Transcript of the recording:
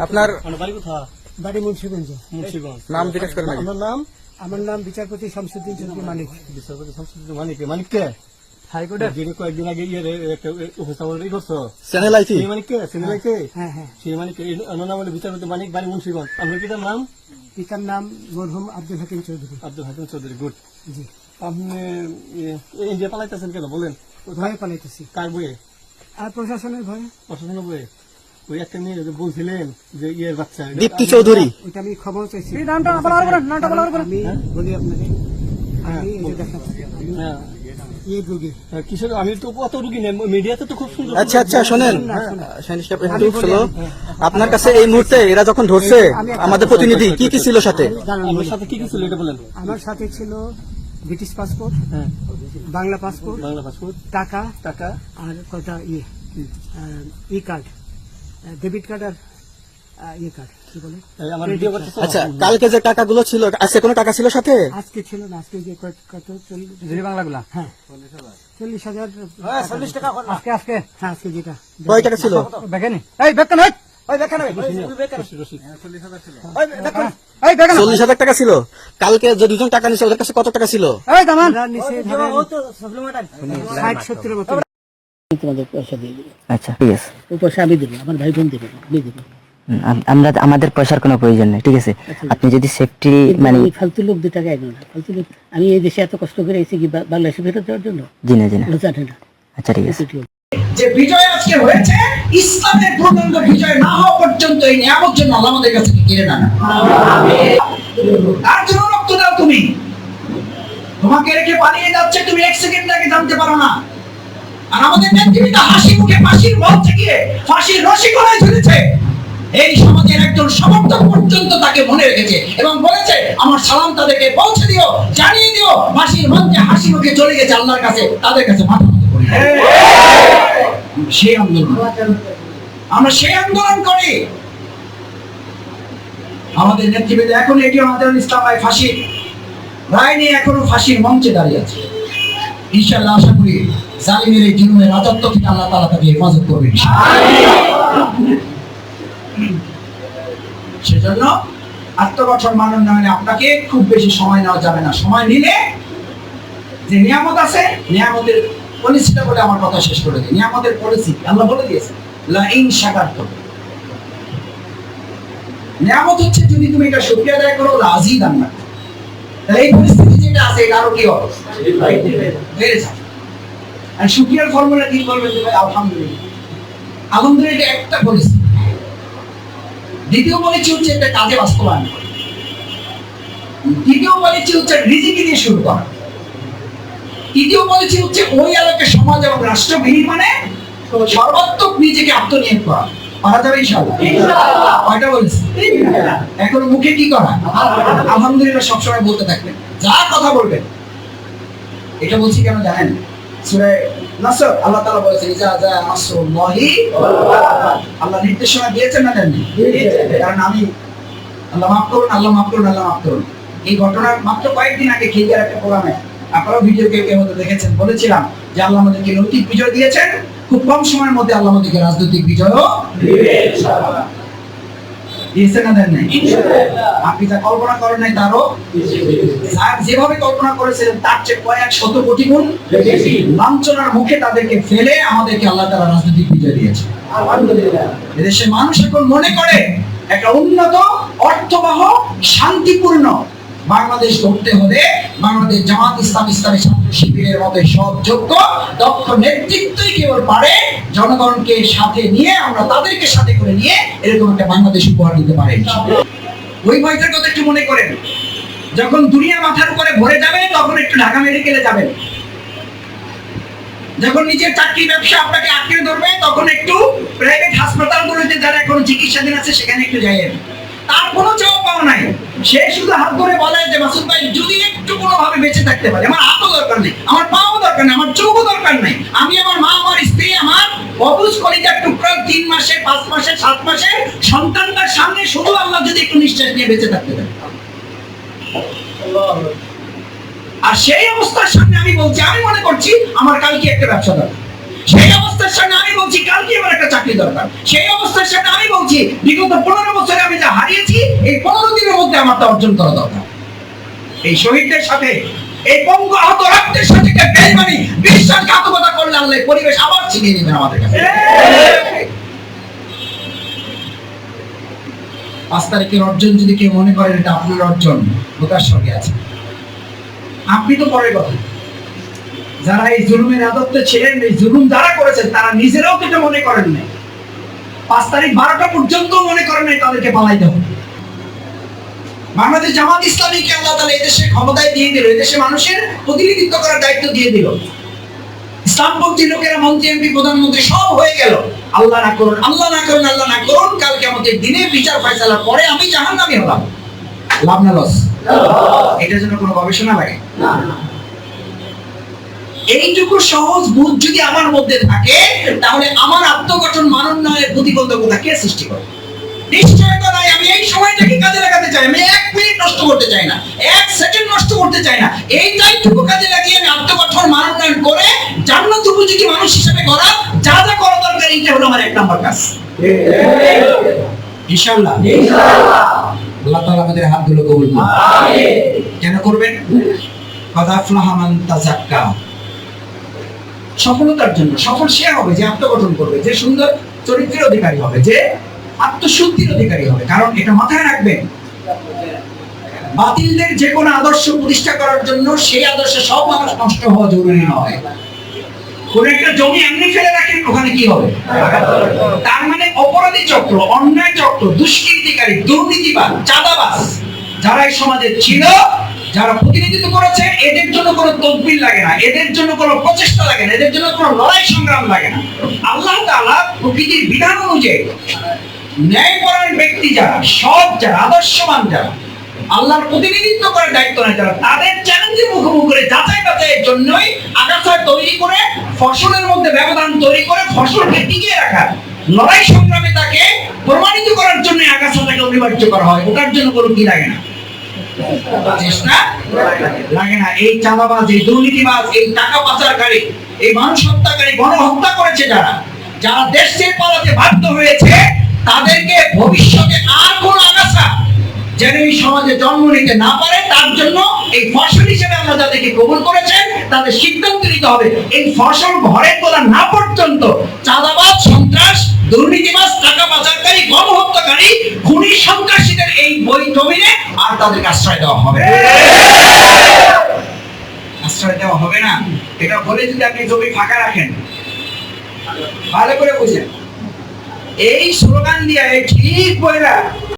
আপনার বাড়ি মুন্সিগঞ্জ। নাম জিজ্ঞেস করেন। আমার নাম বিচারপতি শামসুদ্দিন চৌধুরী মানিক। বিচারপতি শামসুদ্দিন মানিক কে? হাইকোর্টের যিনি কয়েকদিন আগে উপস্থাপন করছো চ্যানেল আইছি মানিককে সেই মানিককে নাম হলো বিচারপতি মানিক, বাড়ি মুন্সিগঞ্জ। আপনার পিতার নাম? পিতার নাম মরহুম আব্দুল হাকিম চৌধুরী। আব্দুল হাকিম চৌধুরী। গুড। জি। আপনি ইন্ডিয়া পালাইতেছেন কেন বলেন? ভয়ে পালাইতেছি। কার বইয়ে? আর প্রশাসনের ভয়ে। প্রশাসনের বইয়ে? ওই একটা মেয়ে বলছিলেন যে ইয়ের বাচ্চা দীপ্তি চৌধুরী, ওইটা আমি খবর চাইছি। আমি বলি আপনাকে, কিসের? আমি তো কত রুগী নেই, মিডিয়াতে তো খুব সুন্দর। আচ্ছা আচ্ছা শোনেন, আপনার কাছে এই মুহূর্তে এরা যখন ধরছে আমাদের প্রতিনিধি কি কি ছিল সাথে? আমার সাথে কি কি ছিল এটা বলেন। আমার সাথে ছিল ব্রিটিশ পাসপোর্ট, বাংলা পাসপোর্ট, টাকা আর কটা ই কার্ড, ডেবিট কার্ড আর ইয়ে কার্ড, কি বলে? আচ্ছা, কালকে যে টাকাগুলো ছিল, আজকে কোনো টাকা ছিল সাথে? আজকে ছিল না, আজকে যে কত 40 বাংলাগুলা। হ্যাঁ 40,000 টাকা আজকে। হ্যাঁ আজকে যেটা কয় টাকা ছিল? দেখেনি এই বেকন হয়, ওই বেকন হয় 40,000 টাকা ছিল। কালকে যে দুজন টাকা নিছে ওদের কাছে কত টাকা ছিল? এই দামান নিচে 60-70 মতো। তোমাদের পয়সা দিয়ে দেব। আচ্ছা ঠিক আছে, ওই পয়সা আমি দেবো, আমার ভাই বোন দেবে, আমি দেবো। আমরা আমাদের পয়সার কোনো প্রয়োজন নেই, ঠিক আছে? আপনি যদি সেফটি মানে ফালতু লোক 2 টাকা এনো না, ফালতু লোক। আমি এই দেশে এত কষ্ট করে এসেছি কি বাংলাদেশে ফেরত দেওয়ার জন্য? জি না। আচ্ছা ঠিক আছে। যে বিজয় আজকে হয়েছে, ইসলামের পূর্ণাঙ্গ বিজয় না হওয়া পর্যন্ত এই নিয়ামত জন্য আল্লাহ আমাদের কাছে কেড়ে না। তার জন্য রক্ত দাও তুমি। তোমাকে রেখে পালিয়ে যাচ্ছে, তুমি 1 সেকেন্ড আগে জানতে পারো না। আর আমাদের নেতৃত্ব হাসি মুখে ফাঁসির মঞ্চে গিয়ে ফাঁসির রশি গলায় ঝুলেছে। এই সমাজের একজন সমর্থক পর্যন্ত তাকে মনে রেখেছে এবং বলেছে আমার সালাম তাদেরকে পৌঁছে দিও, জানিয়ে দিও ফাঁসির মঞ্চে হাসি মুখে চলে গেছে আল্লাহর কাছে, তাদের কাছে মাথা নত করি। আমরা সেই আন্দোলন করি। আমাদের নেতৃত্বে এখন এটি আমাদের ইসলাম ভাই ফাঁসি রায় নিয়ে এখনো ফাঁসির মঞ্চে দাঁড়িয়ে আছে। ইনশাআল্লাহ আশা করি জালিমের এই জুলুমের রাজত্ব থেকে আল্লাহ তাআলা তাকে হেফাজত করবেন। সেজন্য আত্মগঠন মানন না হলে আপনাকে খুব বেশি সময় নেওয়া যাবে না। সময় নিলে যে নিয়ামত আছে, নিয়ামতের পলিসিটা বলে আমার কথা শেষ করে দিই। নিয়ামতের পলিসি আল্লাহ বলে দিয়েছে, লা ইন শাকারতুম। নিয়ামত হচ্ছে যদি তুমি এটা শুকরিয়া আদায় করো, রাজি দান না। তাহলে এই পরিস্থিতি যেটা আছে এটা আরো কি হবে? বেড়ে যাবে। আর শুকরিয়ার ফর্মুলা কি বলবেন? ভাই আলহামদুলিল্লাহ। আলহামদুলিল্লাহ এটা একটা পলিসি। দ্বিতীয় পলিসি হচ্ছে এটা কাজে বাস্তবায়ন করা। তৃতীয় পলিসি হচ্ছে রিজিকি দিয়ে শুরু করা। তৃতীয় পলিসি হচ্ছে ওই এলাকার সমাজ এবং রাষ্ট্র বিনির্মাণে সর্বাত্মক নিজেকে আত্মনিয়োগ করা। পারা যাবে ইনশাআল্লাহ? ইনশাআল্লাহ। কয়টা বলেছি? এখন মুখে কি করা? আলহামদুলিল্লাহ সবসময় বলতে থাকবেন, যা কথা বলবেন। এটা বলছি কেন জানেন? সূরা নাসর আল্লাহ তাআলা বলেছেন ইজা জা নাসরুল্লাহি আল্লাহ নির্দেশনা দিয়েছেন না দেননি? কারণ আমি আল্লাহ মাফ করুন, আল্লাহ মাফ করুন, আল্লাহ মাফ করুন। এই ঘটনার মাত্র কয়েকদিন আগে খেলিয়ার একটা প্রোগ্রামে আপনারাও ভিডিও কেউ হয়তো দেখেছেন, বলেছিলাম যে আল্লাহ আমাদেরকে নৈতিক বিজয় দিয়েছেন, খুব কম সময়ের মধ্যে আল্লাহ আমাদেরকে রাজনৈতিক বিজয়ও দিবেন ইনশাআল্লাহ। দিয়েছেন না দেন নাই? ইনশাআল্লাহ। আপনি যা কল্পনা করেন নাই তারও আর যেভাবে কল্পনা করেছিলেন তার চেয়ে কয়েক শত কোটি গুণ বেশি লাঞ্ছনার মুখে তাদেরকে ফেলে আমাদেরকে আল্লাহ তাআলা রাজনৈতিক বিজয় দিয়েছেন। আলহামদুলিল্লাহ। এদেশের মানুষ এখন মনে করে একটা উন্নত, অর্থবহ, শান্তিপূর্ণ বাংলাদেশ গড়তে হলে বাংলাদেশ জামাত ইসলামী ছাত্র শিবিরের মতো সব যোগ্য দক্ষ নেতৃত্বই কেবল পারে জনগণকে সাথে নিয়ে, আমরা তাদেরকে সাথে করে নিয়ে এরকম একটা বাংলাদেশ উপহার দিতে পারে। ওই ভয়টার কথা একটু মনে করেন। যখন দুনিয়া মাথার উপরে ভরে যাবে তখন একটু ঢাকা মেডিকেলে যাবেন। যখন নিজের চাকরি ব্যবসা আপনাকে আটকে ধরবে তখন একটু প্রাইভেট হাসপাতালগুলোতে যারা এখন চিকিৎসাধীন আছে সেখানে একটু যাইয়েন। তার কোনো জবাব পাওয়া নাই। সে শুধু হাত ধরে বলে যে মাসুদ ভাই যদি একটু কোনোভাবে বেঁচে থাকতে পারে, আমার হাতও দরকার নেই, আমার পাও দরকার নেই, আমার চোখও দরকার নেই, আমি আমার মা, আমার স্ত্রী, আমার অবুঝ কলিজার টুকরা 3 মাসে 5 মাসে 7 মাসে সন্তানটার সামনে শুধু আল্লাহ যদি একটু নিঃশ্বাস নিয়ে বেঁচে থাকতে পারে। আর সেই অবস্থার সামনে আমি বলছি, আমি মনে করছি আমার কালকে একটা ব্যবসা দরকার, সেই অবস্থার সামনে আমি বলছি কালকে আমার একটা চাকরি দরকার, সেই অবস্থার সামনে আমি বলছি বিগত 15 বছরে আমি যা হারিয়েছি এই 15 দিনের মধ্যে আমার তা অর্জন করা দরকার। এই শহীদদের সাথে, এই পঙ্গু আহত রক্তের সাথে বেঈমানি বিশ্বাসঘাতকতা করলে আল্লাহ পরিবেশ আবার ছিনিয়ে নেবেন আমাদের কাছে। 5 তারিখের অর্জন যদি কেউ মনে করেন এটা আপনার অর্জন, ওটার সঙ্গে আছে, আপনি তো পরের কথা। যারা এই জুলুমের আদত্তে ছিলেন, এই জুলুম যারা করেছেন তারা নিজেরাও তো এটা মনে করেন নাই। 5 তারিখ 12টা পর্যন্ত মনে করেন নাই তাদেরকে পালাইতে হবে। বাংলাদেশ জামাত ইসলামীকে আল্লাহ তাআলা এদেশে ক্ষমতায় দিয়ে দিল, এদেশে মানুষের প্রতিনিধিত্ব করার দায়িত্ব দিয়ে দিল। ইসলামপন্থী লোকেরা মন্ত্রী, এমপি, প্রধানমন্ত্রী সব হয়ে গেল। আল্লাহ না করুন, আল্লাহ না করুন, আল্লাহ না করুন, কাল কিয়ামতের দিনে বিচার ফয়সালার পরে আমি জাহান্নামী হলাম। লাভ না লস? এটার জন্য কোনো গবেষণা লাগে না। এইটুকু সহজ বুঝ যদি আমার মধ্যে থাকে, তাহলে আমার আত্মগঠন মানোন্নয়নের প্রতিবন্ধকতা কে সৃষ্টি করে? নিশ্চয়তা নাই। আমি এই সময়টাকে কাজে লাগাতে চাই, আমি 1 মিনিট নষ্ট করতে চাই না, 1 সেকেন্ড নষ্ট করতে চাই না। এই টাইমটুকু কাজে লাগিয়ে আমি আত্মগঠন মানোন্নয়ন করে জান্নাত উপযোগী মানুষ হিসেবে গড়া যা যা করা দরকার, এইটা হলো আমার 1 নম্বর কাজ। ইনশাআল্লাহ, ইনশাআল্লাহ আল্লাহ তাআলা আমাদের হাতগুলো কবুল করুন। আমিন। কেন করবেন? কদ আফলাহা মান তাযাক্কা। সফলতার জন্য। সফল সে হবে যে আত্মগঠন করবে, যে সুন্দর চরিত্রের অধিকারী হবে, যে আত্মশুদ্ধির অধিকারী হবে। কারণ এটা মাথায় রাখবেন, বাতিলদের যে কোনো আদর্শ প্রতিষ্ঠা করার জন্য সেই আদর্শে সব মানুষ নষ্ট হওয়া জরুরি নয়। কোন একটা জমি এমনি ফেলে রাখেন, ওখানে কি হবে? তার মানে অপরাধী চক্র, অন্যায় চক্র, দুষ্কৃতিকারী, দুর্নীতিবাজ, চাঁদাবাজ যারা এই সমাজে ছিল, যারা প্রতিনিধিত্ব করেছে, এদের জন্য কোনো তদবির লাগে না, এদের জন্য কোনো প্রচেষ্টা লাগে না, এদের জন্য কোনো লড়াই সংগ্রাম লাগে না। আল্লাহ তাআলা প্রকৃতির বিধান অনুযায়ী ন্যায়পরায়ণ ব্যক্তি যারা, সৎ যারা, আদর্শবান যারা, আল্লাহর প্রতিনিধিত্ব করার দায়িত্ব নেয় যারা, তাদের চ্যালেঞ্জের মুখোমুখি করে যাচাই বাছাইয়ের জন্যই আগাছা তৈরি করে, ফসলের মধ্যে ব্যবধান তৈরি করে ফসলকে টিকিয়ে রাখা, লড়াই সংগ্রামে তাকে প্রমাণিত করার জন্য আগাছাটাকে অনিবার্য করা হয়। ওটার জন্য কোনো কি লাগে না, চেষ্টা লাগে না। এই চাঁদাবাজ, এই দুর্নীতিবাজ, এই টাকা পাচারকারী, এই মানুষ হত্যাকারী, গণহত্যা করেছে যারা, যারা দেশ ছেড়ে পালাতে বাধ্য হয়েছে, তাদেরকে ভবিষ্যতে আর কোন আগাছা যেন এই সমাজে জন্ম নিতে না পারে, তার জন্য এই ফসল হিসেবে আমরা যাদেরকে কবুল করেছেন তাদের সিদ্ধান্ত নিতে হবে এই ফসল ঘরে তোলা না পর্যন্ত চাঁদাবাজ, সন্ত্রাস, দুর্নীতিবাজ, টাকা পাচারকারী, গণহত্যাকারী, খুনি, সন্ত্রাসীদের এই বই জমিনে আর তাদেরকে আশ্রয় দেওয়া হবে, আশ্রয় দেওয়া হবে না। এটা বলে যদি আপনি জমি ফাঁকা রাখেন, ভালো করে বুঝেন, এই স্লোগান দিয়ে ঠিক বইরা